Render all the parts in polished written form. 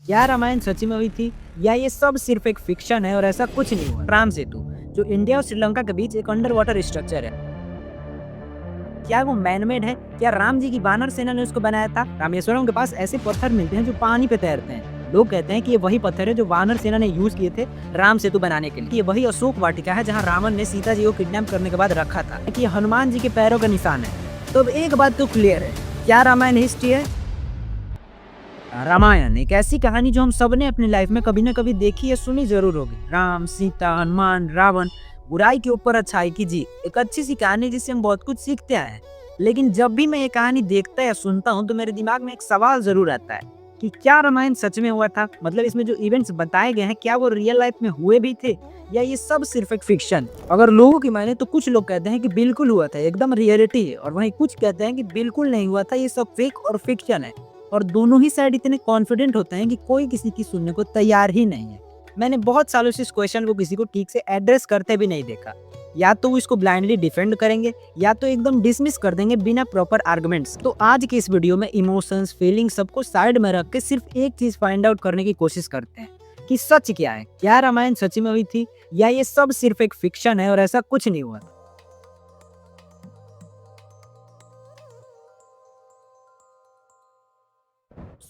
क्या रामायण सच में हुई थी या ये सब सिर्फ एक फिक्शन है और ऐसा कुछ नहीं हुआ? राम सेतु जो इंडिया और श्रीलंका के बीच एक अंडर वाटर स्ट्रक्चर है, क्या वो मैनमेड है? क्या राम जी की वानर सेना ने उसको बनाया था? रामेश्वरम के पास ऐसे पत्थर मिलते हैं जो पानी पे तैरते हैं। लोग कहते हैं कि ये वही पत्थर है जो वानर सेना ने यूज किए थे राम सेतु बनाने के लिए। ये वही अशोक वाटिका है जहाँ रावण ने सीता जी को किडनैप करने के बाद रखा था कि ये हनुमान जी के पैरों का निशान है। तो अब एक बात तो क्लियर है, क्या रामायण हिस्ट्री है? रामायण एक ऐसी कहानी जो हम सबने अपनी लाइफ में कभी ना कभी देखी या सुनी जरूर होगी। राम, सीता, हनुमान, रावण, बुराई के ऊपर अच्छाई की जीत। एक अच्छी सी कहानी जिससे हम बहुत कुछ सीखते आए हैं। लेकिन जब भी मैं ये कहानी देखता या सुनता हूँ तो मेरे दिमाग में एक सवाल जरूर आता है कि क्या रामायण सच में हुआ था? मतलब इसमें जो इवेंट्स बताए गए हैं क्या वो रियल लाइफ में हुए भी थे या ये सब सिर्फ एक फिक्शन? अगर लोगों की माने तो कुछ लोग कहते हैं कि बिल्कुल हुआ था, एकदम रियलिटी है, और वहीं कुछ कहते हैं कि बिल्कुल नहीं हुआ था, ये सब फेक और फिक्शन है। और दोनों ही साइड इतने कॉन्फिडेंट होते हैं कि कोई किसी की सुनने को तैयार ही नहीं है। मैंने बहुत सालों से इस क्वेश्चन को किसी को ठीक से एड्रेस करते भी नहीं देखा। या तो वो इसको ब्लाइंडली डिफेंड करेंगे या तो एकदम डिसमिस कर देंगे बिना प्रॉपर आर्गुमेंट्स। तो आज की इस वीडियो में इमोशंस, फीलिंग्स सबको साइड में रख के सिर्फ एक चीज फाइंड आउट करने की कोशिश करते हैं कि सच क्या है। क्या रामायण सच में हुई थी या ये सब सिर्फ एक फिक्शन है और ऐसा कुछ नहीं हुआ?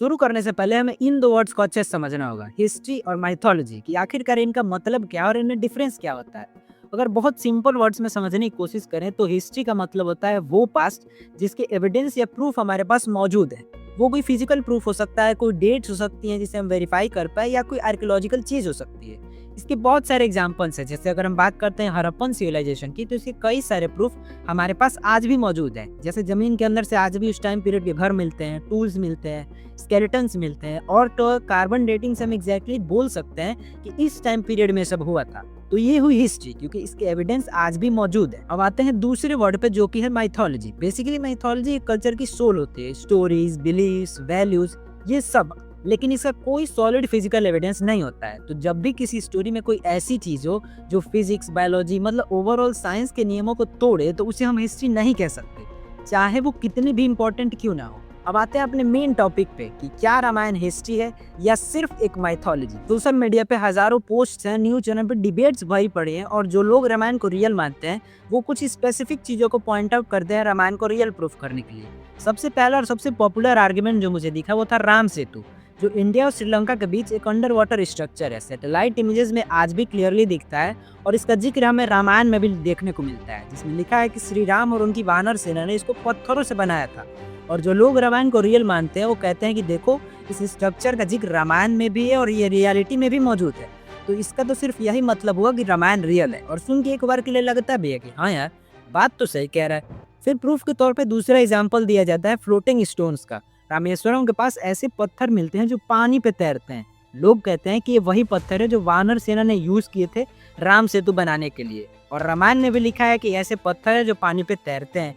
शुरू करने से पहले हमें इन दो वर्ड्स को अच्छे से समझना होगा, हिस्ट्री और माइथोलॉजी, कि आखिरकार इनका मतलब क्या और इनमें डिफरेंस क्या होता है। अगर बहुत सिंपल वर्ड्स में समझने की कोशिश करें तो हिस्ट्री का मतलब होता है वो पास्ट जिसके एविडेंस या प्रूफ हमारे पास मौजूद है। वो कोई फिजिकल प्रूफ हो सकता है, कोई डेट्स हो सकती हैं जिसे हम वेरीफाई कर पाए, या कोई आर्कियोलॉजिकल चीज हो सकती है। इसके बहुत सारे एग्जाम्पल्स हैं। जैसे अगर हम बात करते हैं हड़प्पन सिविलाइजेशन की, तो इसके कई सारे प्रूफ हमारे पास आज भी मौजूद है। जैसे जमीन के अंदर से आज भी उस टाइम पीरियड के घर मिलते हैं, टूल्स मिलते हैं, स्केलेटन्स मिलते हैं, और तो कार्बन डेटिंग से हम एग्जैक्टली बोल सकते हैं कि इस टाइम पीरियड में सब हुआ था। तो ये हुई हिस्ट्री, क्योंकि इसके एविडेंस आज भी मौजूद है। अब आते हैं दूसरे वर्ड पे जो कि है माइथोलॉजी। बेसिकली माइथोलॉजी एक कल्चर की सोल होती है, स्टोरीज, बिलीव्स, वैल्यूज, ये सब। लेकिन इसका कोई सॉलिड फिजिकल एविडेंस नहीं होता है। तो जब भी किसी स्टोरी में कोई ऐसी चीज हो जो फिजिक्स, बायोलॉजी, मतलब ओवरऑल साइंस के नियमों को तोड़े, तो उसे हम हिस्ट्री नहीं कह सकते, चाहे वो कितनी भी इंपॉर्टेंट क्यों ना हो। अब आते हैं अपने मेन टॉपिक पे कि क्या रामायण हिस्ट्री है या सिर्फ एक माइथोलॉजी। सोशल मीडिया पे हजारों पोस्ट्स हैं, न्यूज चैनल पे डिबेट्स भरी पड़ी हैं, और जो लोग रामायण को रियल मानते हैं वो कुछ स्पेसिफिक चीजों को पॉइंट आउट करते हैं रामायण को रियल प्रूफ करने के लिए। सबसे पहला और सबसे पॉपुलर आर्ग्यूमेंट जो मुझे दिखा वो था राम सेतु, जो इंडिया और श्रीलंका के बीच एक अंडर वाटर स्ट्रक्चर है। सैटेलाइट इमेजेस में आज भी क्लियरली दिखता है, और इसका जिक्र हमें रामायण में भी देखने को मिलता है, जिसमें लिखा है कि श्री राम और उनकी वानर सेना ने इसको पत्थरों से बनाया था। और जो लोग रामायण को रियल मानते हैं वो कहते हैं कि देखो, इस स्ट्रक्चर का जिक्र रामायण में भी है और ये रियलिटी में भी मौजूद है। तो इसका तो सिर्फ यही मतलब हुआ कि रामायण रियल है। और सुन के एक बार के लिए लगता भी है कि हाँ यार, बात तो सही कह रहा है। फिर प्रूफ के तौर पे दूसरा एग्जाम्पल दिया जाता है फ्लोटिंग स्टोन्स का। रामेश्वरम के पास ऐसे पत्थर मिलते हैं जो पानी पे तैरते हैं। लोग कहते हैं कि ये वही पत्थर है जो वानर सेना ने यूज किए थे राम सेतु बनाने के लिए, और रामायण ने भी लिखा है कि ऐसे पत्थर है जो पानी पे तैरते हैं।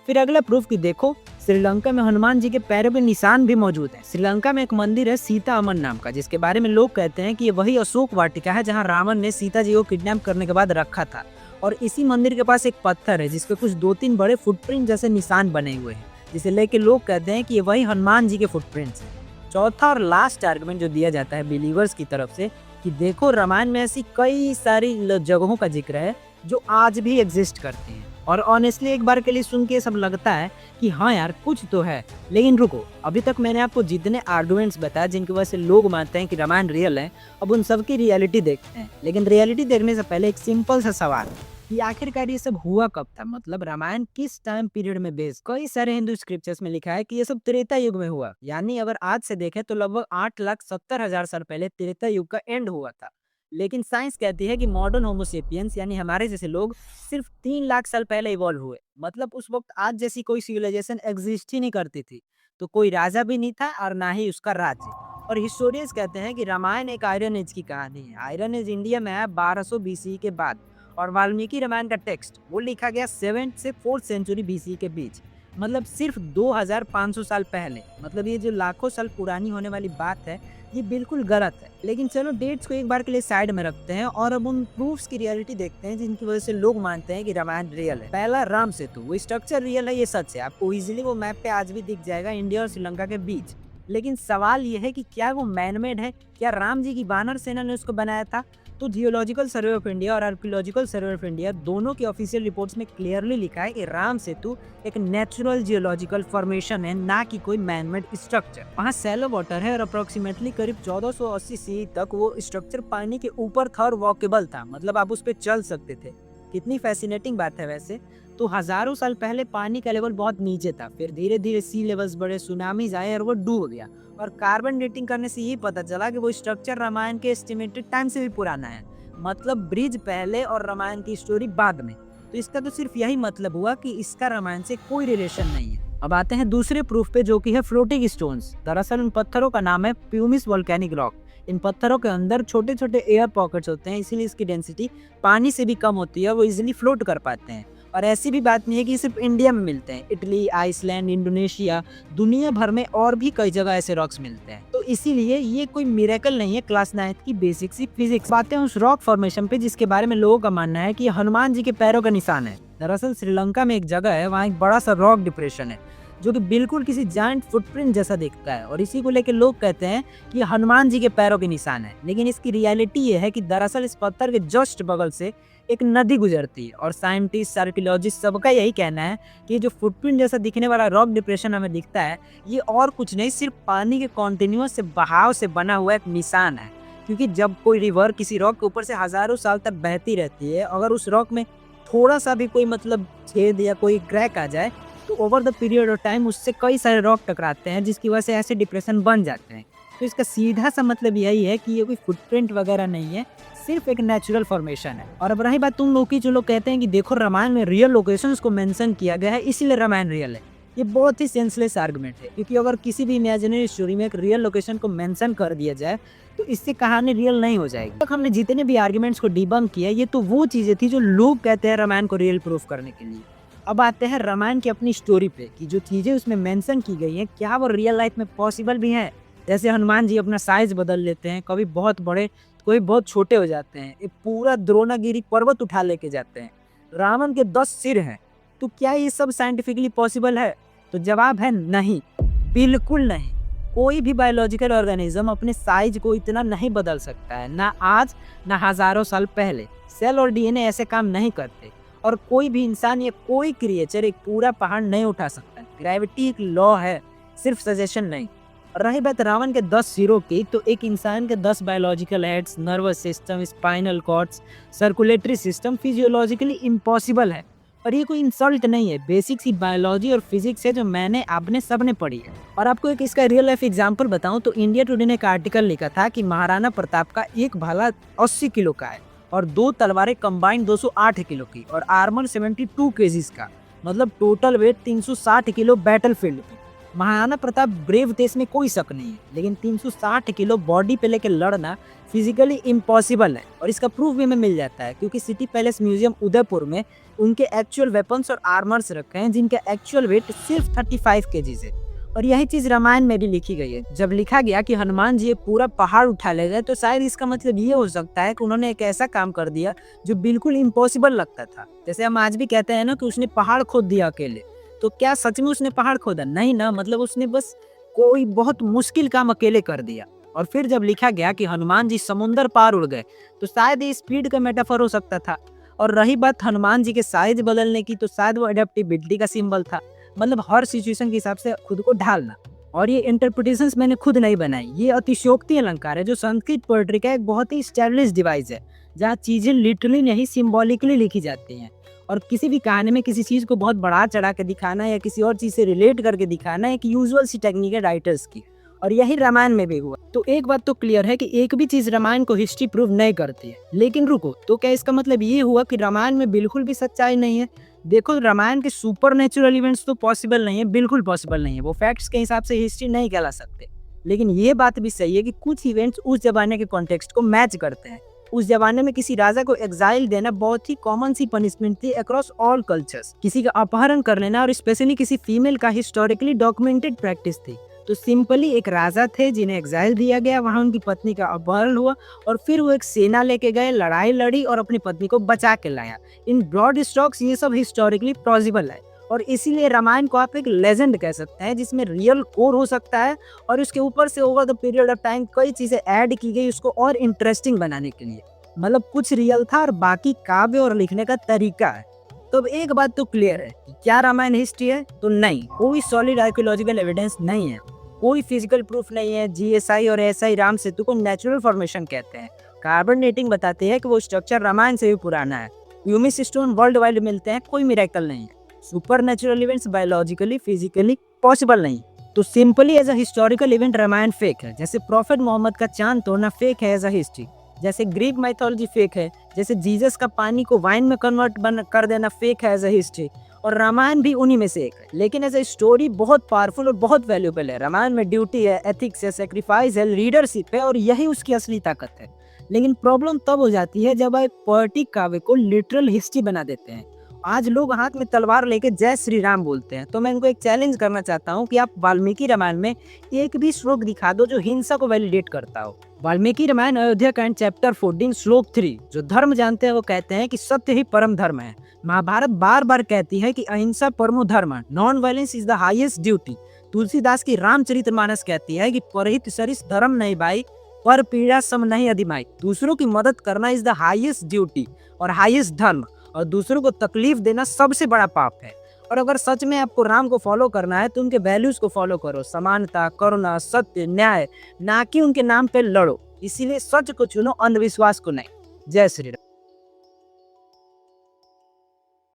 फिर अगला प्रूफ कि देखो, श्रीलंका में हनुमान जी के पैरों पे निशान भी मौजूद है। श्रीलंका में एक मंदिर है सीता अमन नाम का, जिसके बारे में लोग कहते हैं कि ये वही अशोक वाटिका है जहाँ रावण ने सीता जी को किडनैप करने के बाद रखा था। और इसी मंदिर के पास एक पत्थर है जिसपे कुछ 2-3 बड़े फुटप्रिंट जैसे निशान बने हुए हैं, जिसे लेके लोग कहते हैं कि ये वही हनुमान जी के फुटप्रिंट्स हैं। चौथा और लास्ट आर्गुमेंट जो दिया जाता है बिलीवर्स की तरफ से कि देखो, रामायण में ऐसी कई सारी जगहों का जिक्र है जो आज भी एग्जिस्ट करती हैं। और ऑनेस्टली एक बार के लिए सुन के सब लगता है कि हाँ यार, कुछ तो है। लेकिन रुको, अभी तक मैंने आपको जितने आर्गुमेंट्स बताए जिनकी वजह से लोग मानते हैं कि रामायण रियल है, अब उन सब की रियलिटी देखते हैं। लेकिन रियलिटी देखने से पहले एक सिंपल सा सवाल कि आखिरकार ये सब हुआ कब था? मतलब रामायण किस टाइम पीरियड में बेस्ड? कई सारे हिंदू स्क्रिप्चर्स में लिखा है कि ये सब त्रेता युग में हुआ। यानी अगर आज से देखें तो लगभग 8,70,000 साल पहले त्रेता युग का एंड हुआ था। लेकिन साइंस कहती है कि मॉडर्न होमोसेपियंस यानी हमारे जैसे लोग सिर्फ 3 लाख साल पहले इवॉल्व हुए। मतलब उस वक्त आज जैसी कोई सिविलाइजेशन एग्जिस्ट ही नहीं करती थी। तो कोई राजा भी नहीं था और ना ही उसका राज्य। और हिस्टोरियंस कहते हैं कि रामायण एक आयरन एज की कहानी है। आयरन एज इंडिया में आया 1200 बीसी के बाद, और वाल्मीकि रामायण का टेक्स्ट वो लिखा गया 7th से 4th सेंचुरी बीसी के बीच, मतलब सिर्फ 2500 साल पहले। मतलब ये जो लाखों साल पुरानी होने वाली बात है, ये बिल्कुल गलत है। लेकिन चलो डेट्स को एक बार के लिए साइड में रखते हैं और अब उन प्रूफ्स की रियलिटी देखते हैं जिनकी वजह से लोग मानते हैं कि रामायण रियल है। पहला, राम सेतु। वो स्ट्रक्चर रियल है, ये सच है। आपको इजीली वो मैप पे आज भी दिख जाएगा, इंडिया और श्रीलंका के बीच। लेकिन सवाल ये है कि क्या वो मैनमेड है, क्या राम जी की वानर सेना ने उसको बनाया था? तो जियोलॉजिकल सर्वे ऑफ इंडिया और आर्कियोलॉजिकल सर्वे ऑफ इंडिया दोनों की ऑफिशियल रिपोर्ट्स में क्लियरली लिखा है कि राम सेतु एक नेचुरल जियोलॉजिकल फॉर्मेशन है, ना कि कोई मैनमेड स्ट्रक्चर। वहाँ सैलो वाटर है और अप्रोक्सीमेटली करीब 1480 सी तक वो स्ट्रक्चर पानी के ऊपर था और वॉकेबल था, मतलब आप उस पर चल सकते थे। कितनी फैसिनेटिंग बात है वैसे। तो हजारों साल पहले पानी का लेवल बहुत नीचे था, फिर धीरे धीरे सी लेवल्स बढ़े, सुनामीज आए और वो डूब गया। और कार्बन डेटिंग करने से ये पता चला कि वो स्ट्रक्चर रामायण के एस्टिमेटेड टाइम से भी पुराना है, मतलब ब्रिज पहले और रामायण की स्टोरी बाद में। तो इसका तो सिर्फ यही मतलब हुआ कि इसका रामायण से कोई रिलेशन नहीं है। अब आते हैं दूसरे प्रूफ पे, जो कि है फ्लोटिंग स्टोन्स। दरअसल उन पत्थरों का नाम है प्यूमिस वोल्केनिक रॉक। इन पत्थरों के अंदर छोटे छोटे एयर पॉकेट्स होते हैं, इसीलिए इसकी डेंसिटी पानी से भी कम होती है, वो इजीली फ्लोट कर पाते हैं। और ऐसी भी बात नहीं है कि सिर्फ इंडिया में मिलते हैं, इटली, आइसलैंड, इंडोनेशिया, दुनिया भर में और भी कई जगह ऐसे रॉक्स मिलते हैं। तो इसीलिए ये कोई मिरेकल नहीं है, क्लास 9 की बेसिक सी फिजिक्स। बातें उस रॉक फॉर्मेशन पे जिसके बारे में लोगों का मानना है कि ये हनुमान जी के पैरों का निशान है। दरअसल श्रीलंका में एक जगह है, वहाँ एक बड़ा सा रॉक डिप्रेशन है जो कि बिल्कुल किसी जायंट फुटप्रिंट जैसा दिखता है, और इसी को लेकर लोग कहते हैं कि हनुमान जी के पैरों के निशान है। लेकिन इसकी रियलिटी ये है कि दरअसल इस पत्थर के जस्ट बगल से एक नदी गुजरती है, और साइंटिस्ट, आर्कियोलॉजिस्ट सबका यही कहना है कि ये जो फुटप्रिंट जैसा दिखने वाला रॉक डिप्रेशन हमें दिखता है, ये और कुछ नहीं, सिर्फ पानी के कॉन्टिन्यूअस से बहाव से बना हुआ एक निशान है। क्योंकि जब कोई रिवर किसी रॉक के ऊपर से हजारों साल तक बहती रहती है, अगर उस रॉक में थोड़ा सा भी कोई मतलब छेद या कोई क्रैक आ जाए, तो over the period of time उससे कई सारे रॉक टकराते हैं, जिसकी वजह से ऐसे डिप्रेशन बन जाते हैं। तो इसका सीधा सा मतलब यही है कि ये कोई फुटप्रिंट वगैरह नहीं है, सिर्फ एक नेचुरल फॉर्मेशन है। और अब रही बात तुम लोग की, जो लोग कहते हैं कि देखो रामायण में रियल लोकेशंस को मेंशन किया गया है इसीलिए रामायण रियल है, ये बहुत ही सेंसलेस आर्गुमेंट है। क्योंकि अगर किसी भी इमेजिनरी स्टोरी में एक रियल लोकेशन को मेंशन कर दिया जाए तो इससे कहानी रियल नहीं हो जाएगी। तक हमने जितने भी आर्गुमेंट्स को डिबंक किया, ये तो वो चीजें थी जो लोग कहते हैं रामायण को रियल प्रूफ करने के लिए। अब आते हैं रामायण की अपनी स्टोरी पे, कि जो चीजें उसमें मेंशन की गई हैं क्या वो रियल लाइफ में पॉसिबल भी हैं। जैसे हनुमान जी अपना साइज बदल लेते हैं, कभी बहुत बड़े, कोई बहुत छोटे हो जाते हैं, एक पूरा द्रोणागिरी पर्वत उठा लेके जाते हैं, रावण के 10 सिर हैं। तो क्या ये सब साइंटिफिकली पॉसिबल है? तो जवाब है नहीं, बिल्कुल नहीं। कोई भी बायोलॉजिकल ऑर्गेनिज्म अपने साइज को इतना नहीं बदल सकता है, ना आज ना हजारों साल पहले। सेल और डीएनए ऐसे काम नहीं करते, और कोई भी इंसान या कोई क्रिएचर एक पूरा पहाड़ नहीं उठा सकता। ग्रेविटी एक लॉ है, सिर्फ सजेशन नहीं। रही बात रावण के 10 सिरों की, तो एक इंसान के 10 biological heads, nervous system, spinal cords, circulatory system physiologically impossible है। और ये कोई इंसल्ट नहीं है, बेसिक सी बायोलॉजी और फिजिक्स है जो मैंने आपने सबने पढ़ी है। और आपको एक इसका रियल लाइफ एग्जांपल बताऊं तो इंडिया टुडे ने एक आर्टिकल लिखा था कि महाराणा प्रताप का एक भाला 80 किलो का है, और 2 तलवारें कंबाइंड 208 किलो की, और आर्मर 72 केजीज का, मतलब टोटल वेट 360 किलो बैटलफील्ड पे। महाराणा प्रताप ब्रेव थे, इसमें कोई शक नहीं है, लेकिन 360 किलो बॉडी पे लेके लड़ना फिजिकली इम्पॉसिबल है। और इसका प्रूफ भी हमें मिल जाता है, क्योंकि सिटी पैलेस म्यूजियम उदयपुर में उनके एक्चुअल वेपन्स और आर्मर्स रखे हैं, जिनका एक्चुअल वेट सिर्फ 35 केजीज है। और यही चीज रामायण में भी लिखी गई है। जब लिखा गया कि हनुमान जी एक पूरा पहाड़ उठा ले गए, तो शायद इसका मतलब ये हो सकता है कि उन्होंने एक ऐसा काम कर दिया जो बिल्कुल इम्पॉसिबल लगता था। जैसे हम आज भी कहते हैं ना कि उसने पहाड़ खोद दिया अकेले, तो क्या सच में उसने पहाड़ खोदा? नहीं ना, मतलब उसने बस कोई बहुत मुश्किल काम अकेले कर दिया। और फिर जब लिखा गया कि हनुमान जी समुंदर पार उड़ गए, तो शायद ये स्पीड का मेटाफर हो सकता था। और रही बात हनुमान जी के साइज बदलने की, तो शायद वो अडेप्टेबिलिटी का सिंबल था, मतलब हर सिचुएशन के हिसाब से खुद को ढालना। और ये इंटरप्रिटेशंस मैंने खुद नहीं बनाई, ये अतिशयोक्ति अलंकार है, जो संस्कृत पोएट्री का एक बहुत ही स्टैब्लिश डिवाइस है, जहाँ चीजें लिटरली नहीं सिंबॉलिकली लिखी जाती हैं। और किसी भी कहानी में किसी चीज को बहुत बढ़ा चढ़ा के दिखाना या किसी और चीज से रिलेट करके दिखाना एक यूजुअल सी टेक्निक है राइटर्स की, और यही रामायण में भी हुआ। तो एक बात तो क्लियर है कि एक भी चीज रामायण को हिस्ट्री प्रूव नहीं करती है। लेकिन रुको, तो क्या इसका मतलब ये हुआ कि रामायण में बिल्कुल भी सच्चाई नहीं है? देखो, रामायण के सुपर नेचुरल इवेंट्स तो पॉसिबल नहीं है, बिल्कुल पॉसिबल नहीं है, वो फैक्ट्स के हिसाब से हिस्ट्री नहीं कहला सकते। लेकिन ये बात भी सही है कि कुछ इवेंट्स उस जमाने के कॉन्टेक्स्ट को मैच करते हैं। उस जमाने में किसी राजा को एग्जाइल देना बहुत ही कॉमन सी पनिशमेंट थी अक्रॉस ऑल कल्चर्स। किसी का अपहरण कर लेना, और स्पेशली किसी फीमेल का, हिस्टोरिकली डॉक्यूमेंटेड प्रैक्टिस थी। तो सिंपली एक राजा थे जिन्हें एग्जाइल दिया गया, वहां उनकी पत्नी का अपहरण हुआ, और फिर वो एक सेना लेके गए, लड़ाई लड़ी और अपनी पत्नी को बचा के लाया। इन ब्रॉड स्ट्रोक्स ये सब हिस्टोरिकली पॉसिबल है। और इसीलिए रामायण को आप एक लेजेंड कह सकते हैं जिसमें रियल कोर हो सकता है और उसके ऊपर से over the period of time कई चीजें ऐड की गई उसको और इंटरेस्टिंग बनाने के लिए। मतलब कुछ रियल था और बाकी काव्य और लिखने का तरीका है। तो अब एक बात तो क्लियर है कि क्या रामायण हिस्ट्री है? तो नहीं, कोई सॉलिड आर्कियोलॉजिकल एविडेंस नहीं है, कोई फिजिकल प्रूफ नहीं है। जीएसआई और एसआई राम सेतु को नेचुरल फॉर्मेशन कहते हैं। कार्बन डेटिंग बताती है कि वो स्ट्रक्चर रामायण से भी पुराना है। ह्यूमिस स्टोन वर्ल्ड वाइड मिलते हैं, कोई मिरेकल नहीं है। Supernatural events biologically physically possible नहीं। तो simply as a historical event Ramayan fake है, जैसे प्रॉफेट मोहम्मद का चांद तोड़ना फेक है एज अ हिस्ट्री, जैसे ग्रीक माइथोलॉजी फेक है, जैसे जीसस का पानी को वाइन में कन्वर्ट कर देना फेक है एज अ हिस्ट्री, और रामायण भी उन्हीं में से एक है। लेकिन एज अ स्टोरी बहुत पावरफुल और बहुत वैल्यूएबल है। रामायण में ड्यूटी है, एथिक्स है, सेक्रीफाइस है, लीडरशिप है, और यही उसकी असली ताकत है। लेकिन प्रॉब्लम तब हो जाती है जब आप पोएटिक काव्य को लिटरल हिस्ट्री बना देते हैं। आज लोग हाथ में तलवार लेके जय श्री राम बोलते हैं। तो मैं इनको एक चैलेंज करना चाहता हूँ कि आप वाल्मीकि रामायण में एक भी श्लोक दिखा दो जो हिंसा को वैलिडेट करता हो। वाल्मीकि रामायण अयोध्या कांड चैप्टर 14 श्लोक 3, जो धर्म जानते हैं वो कहते हैं कि सत्य ही परम धर्म है। महाभारत बार बार कहती है कि अहिंसा परमो धर्म है, non violence is the highest duty. Tulsidas की रामचरितमानस कहती है कि परहित सरिस धर्म नहीं भाई, पर पीड़ा सम नहीं अधिमाई। दूसरों की मदद करना इज द हाईएस्ट ड्यूटी और हाईएस्ट धर्म, और दूसरों को तकलीफ देना सबसे बड़ा पाप है। और अगर सच में आपको राम को फॉलो करना है तो उनके वैल्यूज को फॉलो करो, समानता, करुणा, सत्य, न्याय, ना कि उनके नाम पे लड़ो। इसीलिए सच को चुनो, अंधविश्वास को नहीं। जय श्री राम।